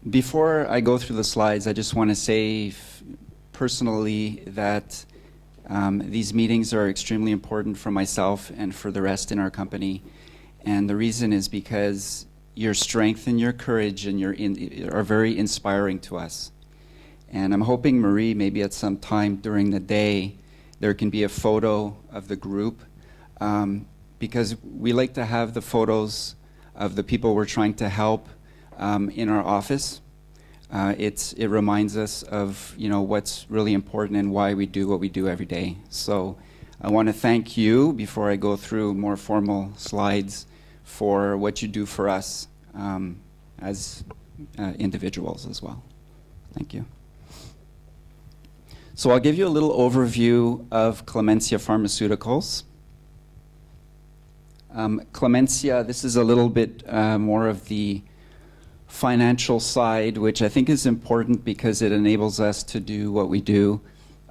Before I go through the slides, I just want to say personally that these meetings are extremely important for myself and for the rest in our company. And the reason is because your strength and your courage and are very inspiring to us. And I'm hoping, Marie, maybe at some time during the day, there can be a photo of the group, because we like to have the photos of the people we're trying to help in our office. It reminds us of what's really important and why we do what we do every day. So I want to thank you, before I go through more formal slides, for what you do for us as individuals as well. Thank you. So I'll give you a little overview of Clementia Pharmaceuticals. Clementia, this is a little bit more of the financial side, which I think is important because it enables us to do what we do.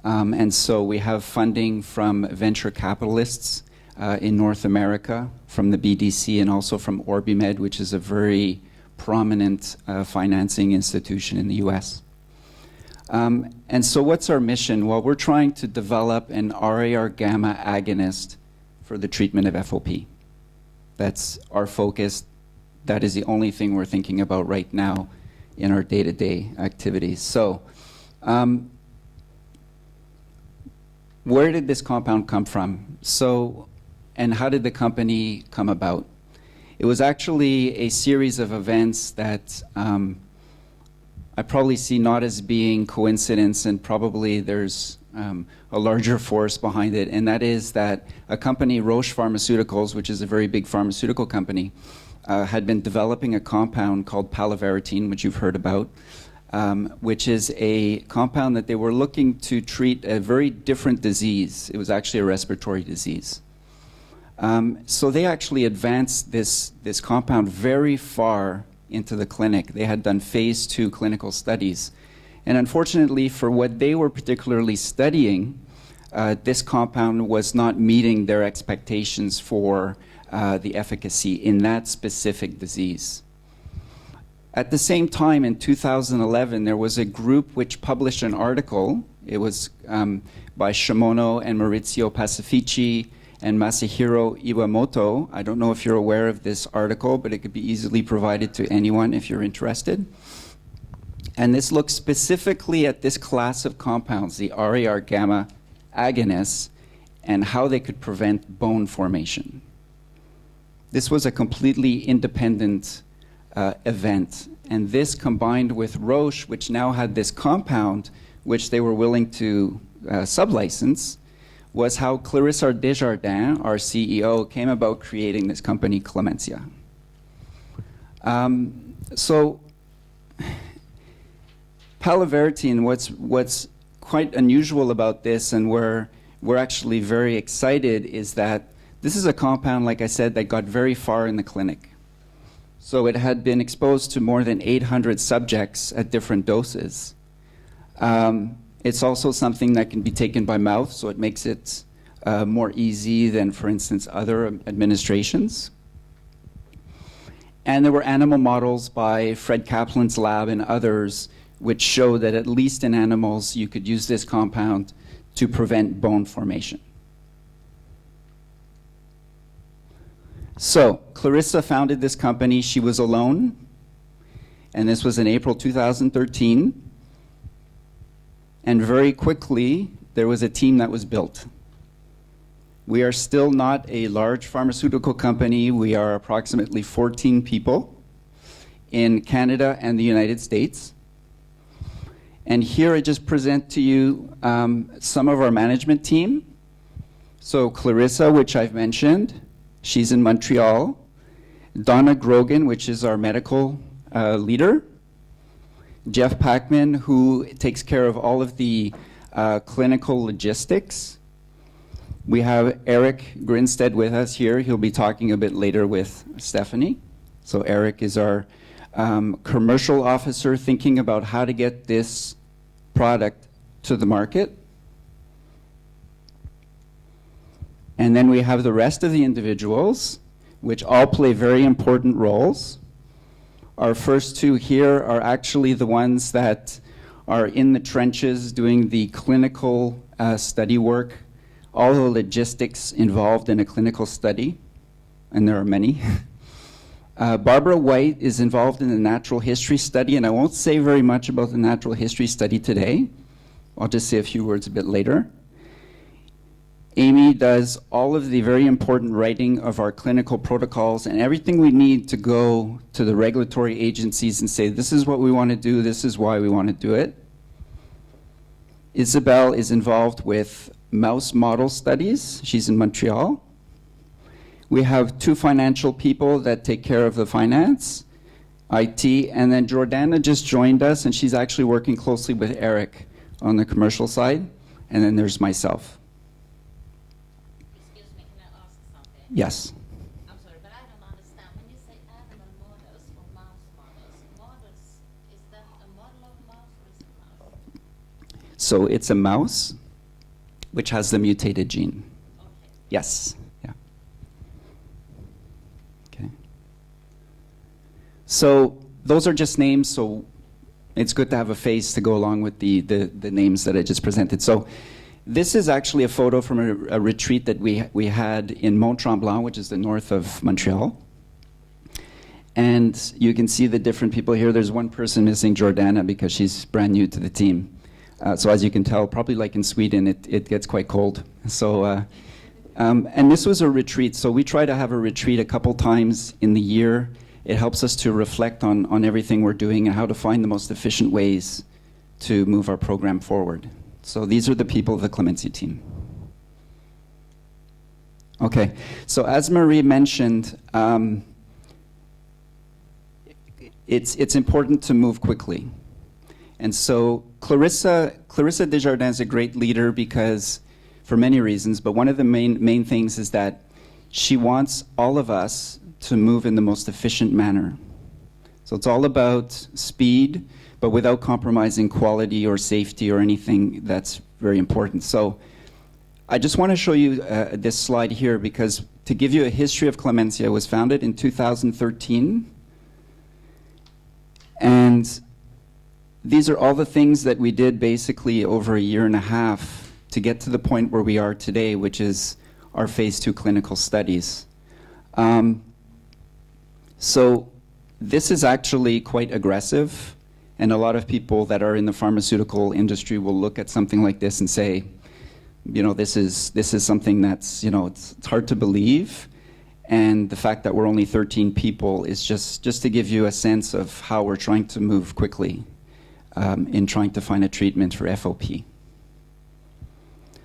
And so we have funding from venture capitalists in North America, from the BDC, and also from OrbiMed, which is a very prominent financing institution in the US. And so what's our mission? Well, we're trying to develop an RAR gamma agonist for the treatment of FOP. That's our focus. That is the only thing we're thinking about right now in our day-to-day activities. So where did this compound come from? And how did the company come about? It was actually a series of events that I probably see not as being coincidence, and probably there's a larger force behind it, and that is that a company, Roche Pharmaceuticals, which is a very big pharmaceutical company, had been developing a compound called palovarotene, which you've heard about, which is a compound that they were looking to treat a very different disease. It was actually a respiratory disease. So they actually advanced this compound very far into the clinic. They had done phase 2 clinical studies. And unfortunately, for what they were particularly studying, this compound was not meeting their expectations for the efficacy in that specific disease. At the same time, in 2011, there was a group which published an article. It was by Shimono and Maurizio Pacifici and Masahiro Iwamoto. I don't know if you're aware of this article, but it could be easily provided to anyone if you're interested. And this looks specifically at this class of compounds, the RAR gamma agonists, and how they could prevent bone formation. This was a completely independent event. And this, combined with Roche, which now had this compound, which they were willing to sublicense, was how Clarissa Desjardins, our CEO, came about creating this company, Clementia. So palovarotene, what's quite unusual about this, and we're actually very excited, is that this is a compound, like I said, that got very far in the clinic. So it had been exposed to more than 800 subjects at different doses. It's also something that can be taken by mouth, so it makes it more easy than, for instance, other administrations. And there were animal models by Fred Kaplan's lab and others which show that at least in animals you could use this compound to prevent bone formation. So Clarissa founded this company. She was alone, and this was in April 2013. And very quickly, there was a team that was built. We are still not a large pharmaceutical company. We are approximately 14 people in Canada and the United States. And here I just present to you some of our management team. So Clarissa, which I've mentioned, she's in Montreal. Donna Grogan, which is our medical leader. Jeff Packman, who takes care of all of the clinical logistics. We have Eric Grinstead with us here. He'll be talking a bit later with Stephanie. So Eric is our commercial officer, thinking about how to get this product to the market. And then we have the rest of the individuals, which all play very important roles. Our first two here are actually the ones that are in the trenches doing the clinical study work, all the logistics involved in a clinical study, and there are many. Barbara White is involved in the natural history study, and I won't say very much about the natural history study today. I'll just say a few words a bit later. Amy does all of the very important writing of our clinical protocols and everything we need to go to the regulatory agencies and say, this is what we want to do, this is why we want to do it. Isabel is involved with mouse model studies. She's in Montreal. We have two financial people that take care of the finance, IT, and then Jordana just joined us, and she's actually working closely with Eric on the commercial side, and then there's myself. Excuse me, can I ask something? Yes. I'm sorry, but I don't understand. When you say animal models or mouse models, is that a model of mouse or is it a mouse? So it's a mouse which has the mutated gene. Okay. Yes. Yeah. Okay. So those are just names, so it's good to have a face to go along with the names that I just presented. So this is actually a photo from a retreat that we had in Mont-Tremblant, which is the north of Montreal. And you can see the different people here. There's one person missing, Jordana, because she's brand new to the team. So as you can tell, probably like in Sweden, it gets quite cold. So, and this was a retreat. So we try to have a retreat a couple times in the year. It helps us to reflect on everything we're doing and how to find the most efficient ways to move our program forward. So these are the people of the Clementia team. Okay, so as Marie mentioned, it's important to move quickly. And so Clarissa Desjardins is a great leader because, for many reasons, but one of the main things is that she wants all of us to move in the most efficient manner. So it's all about speed, but without compromising quality or safety or anything that's very important. So I just want to show you this slide here because to give you a history of Clementia, it was founded in 2013. And these are all the things that we did basically over a year and a half to get to the point where we are today, which is our phase 2 clinical studies. So this is actually quite aggressive, and a lot of people that are in the pharmaceutical industry will look at something like this and say, you know, this is something that's, you know, it's hard to believe. And the fact that we're only 13 people is just to give you a sense of how we're trying to move quickly in trying to find a treatment for FOP.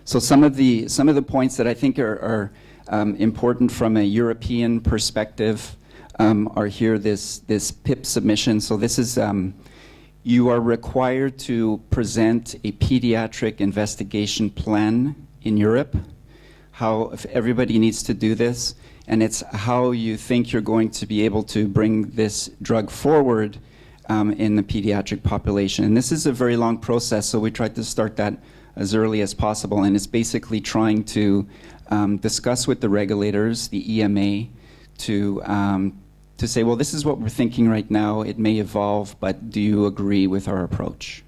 So some of the points that I think are important from a European perspective are here, this PIP submission. So this is, you are required to present a pediatric investigation plan in Europe. How if everybody needs to do this, and it's how you think you're going to be able to bring this drug forward in the pediatric population. And this is a very long process, so we tried to start that as early as possible, and it's basically trying to discuss with the regulators, the EMA, to say, well, this is what we're thinking right now. It may evolve, but do you agree with our approach?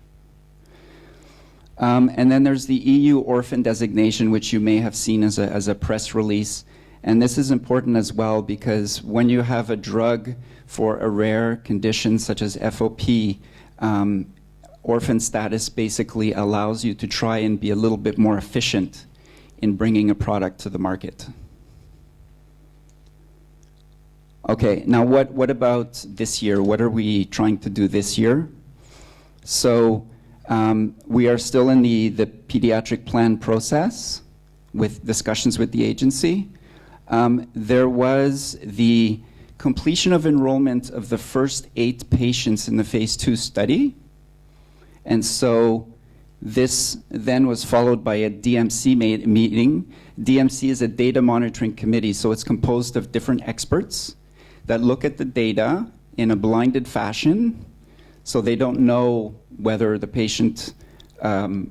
And then there's the EU orphan designation, which you may have seen as a press release. And this is important as well because when you have a drug for a rare condition such as FOP, orphan status basically allows you to try and be a little bit more efficient in bringing a product to the market. Okay, now what about this year? What are we trying to do this year? So we are still in the pediatric plan process with discussions with the agency. There was the completion of enrollment of the first 8 patients in the phase 2 study. And so this then was followed by a DMC meeting. DMC is a data monitoring committee, so it's composed of different experts that look at the data in a blinded fashion, so they don't know whether the patient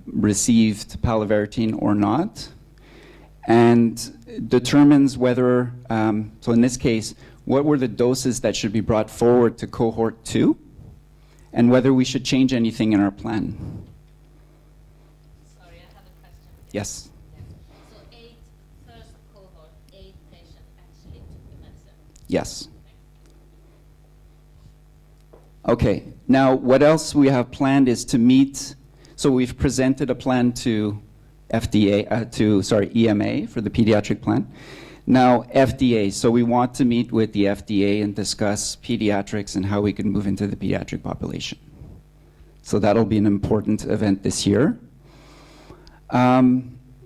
received palovarotene or not, and determines whether, so in this case, what were the doses that should be brought forward to cohort 2, and whether we should change anything in our plan. Sorry, I have a question. Yes. So first cohort, 8 patients actually took the medicine? Yes. Okay, now what else we have planned is to meet, so we've presented a plan to EMA for the pediatric plan. Now FDA, so we want to meet with the FDA and discuss pediatrics and how we can move into the pediatric population. So that'll be an important event this year.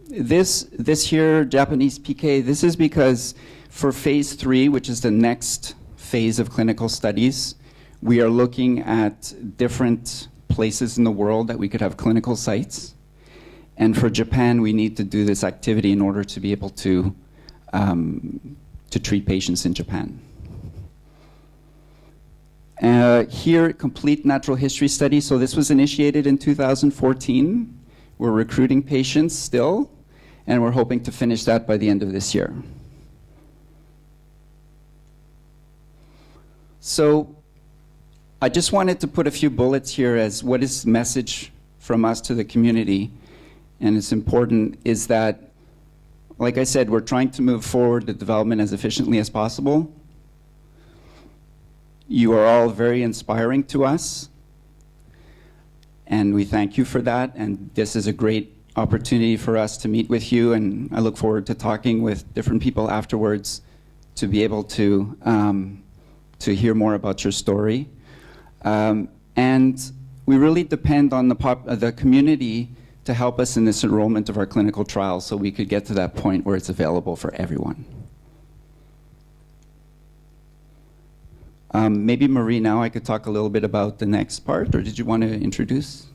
This here, Japanese PK, this is because for phase 3, which is the next phase of clinical studies, we are looking at different places in the world that we could have clinical sites. And for Japan, we need to do this activity in order to be able to treat patients in Japan. Here, complete natural history study. So this was initiated in 2014. We're recruiting patients still, and we're hoping to finish that by the end of this year. So I just wanted to put a few bullets here as what is the message from us to the community, and it's important, is that, like I said, we're trying to move forward the development as efficiently as possible. You are all very inspiring to us, and we thank you for that, and this is a great opportunity for us to meet with you, and I look forward to talking with different people afterwards to be able to hear more about your story. And we really depend on the community to help us in this enrollment of our clinical trial so we could get to that point where it's available for everyone. Maybe Marie, now I could talk a little bit about the next part, or did you want to introduce?